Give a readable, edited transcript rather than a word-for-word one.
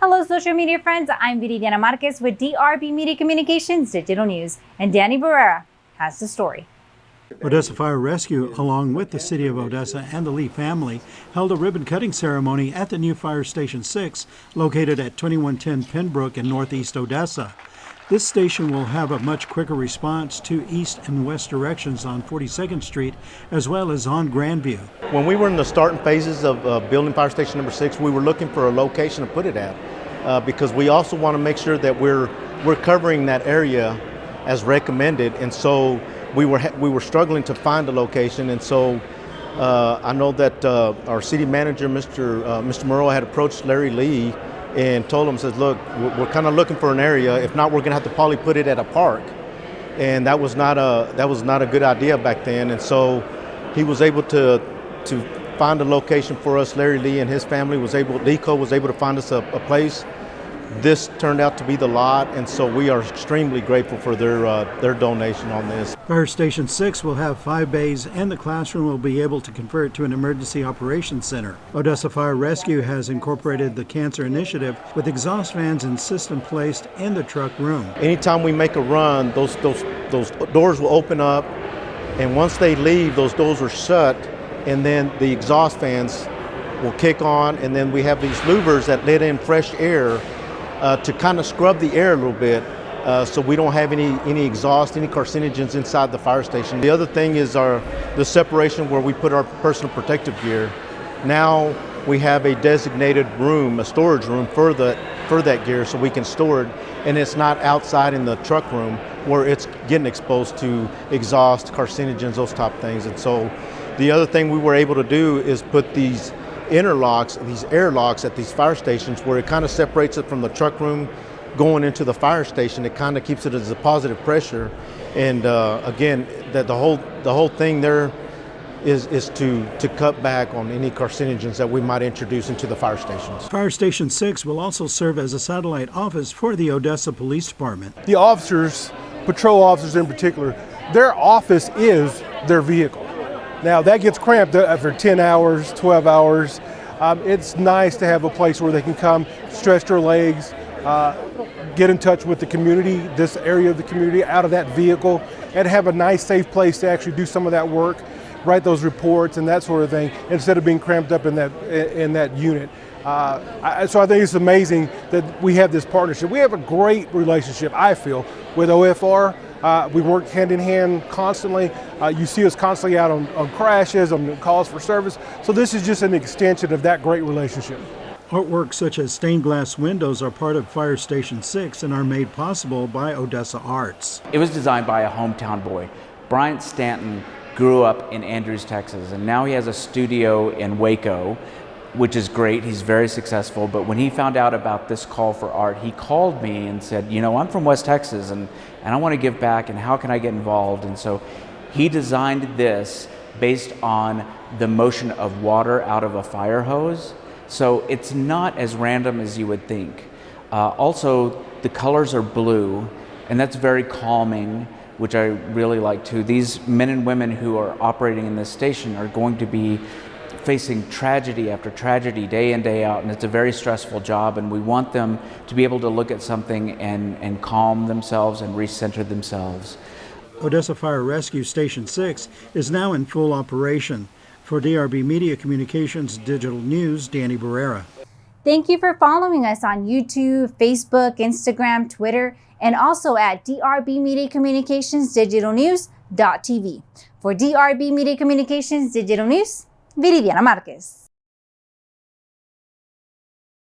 Hello, social media friends. I'm Viridiana Marquez with DRB Media Communications Digital News, and Danny Barrera has the story. Odessa Fire Rescue, along with the City of Odessa and the Lee family, held a ribbon-cutting ceremony at the new Fire Station 6, located at 2110 Penbrook in northeast Odessa. This station will have a much quicker response to east and west directions on 42nd Street, as well as on Grandview. When we were in the starting phases of building Fire Station number 6, we were looking for a location to put it at, because we also want to make sure that we're covering that area as recommended, and so we were struggling to find a location. And so I know that our city manager, Mr. Morrow, had approached Larry Lee and told him, says, look, we're kind of looking for an area. If not, we're going to have to probably put it at a park. And that was not a good idea back then. And so he was able to find a location for us. Larry Lee and his family LeeCo was able to find us a place. This turned out to be the lot, and so we are extremely grateful for their donation on this. Fire Station 6 will have 5 bays, and the classroom will be able to convert to an emergency operations center. Odessa Fire Rescue has incorporated the cancer initiative with exhaust fans and system placed in the truck room. Anytime we make a run, those doors will open up, and once they leave, those doors are shut, and then the exhaust fans will kick on, and then we have these louvers that let in fresh air to kind of scrub the air a little bit, so we don't have any exhaust, any carcinogens inside the fire station. The other thing is the separation where we put our personal protective gear. Now we have a designated room, a storage room for that gear, so we can store it, and it's not outside in the truck room where it's getting exposed to exhaust, carcinogens, those type of things. And so the other thing we were able to do is put these interlocks, these airlocks at these fire stations, where it kind of separates it from the truck room going into the fire station. It kind of keeps it as a positive pressure, and again, that the whole thing there is to cut back on any carcinogens that we might introduce into the fire stations. Fire Station 6 will also serve as a satellite office for the Odessa Police Department. The officers, patrol officers in particular, their office is their vehicle. Now that gets cramped after 10 hours, 12 hours. It's nice to have a place where they can come, stretch their legs, get in touch with the community, this area of the community, out of that vehicle, and have a nice, safe place to actually do some of that work, write those reports and that sort of thing, instead of being cramped up in that unit. So I think it's amazing that we have this partnership. We have a great relationship, I feel, with OFR. We work hand in hand constantly. You see us constantly out on crashes, on calls for service. So this is just an extension of that great relationship. Artwork such as stained glass windows are part of Fire Station 6 and are made possible by Odessa Arts. It was designed by a hometown boy. Bryant Stanton grew up in Andrews, Texas, and now he has a studio in Waco, which is great. He's very successful. But when he found out about this call for art, he called me and said, you know, I'm from West Texas and I want to give back, and how can I get involved? And so he designed this based on the motion of water out of a fire hose. So it's not as random as you would think. Also, the colors are blue, and that's very calming, which I really like too. These men and women who are operating in this station are going to be facing tragedy after tragedy day in, day out, and it's a very stressful job, and we want them to be able to look at something and calm themselves and recenter themselves. Odessa Fire Rescue Station 6 is now in full operation. For DRB Media Communications Digital News, Danny Barrera. Thank you for following us on YouTube, Facebook, Instagram, Twitter, and also at DRB Media Communications Digital News.tv. For DRB Media Communications Digital News, Viridiana Marquez.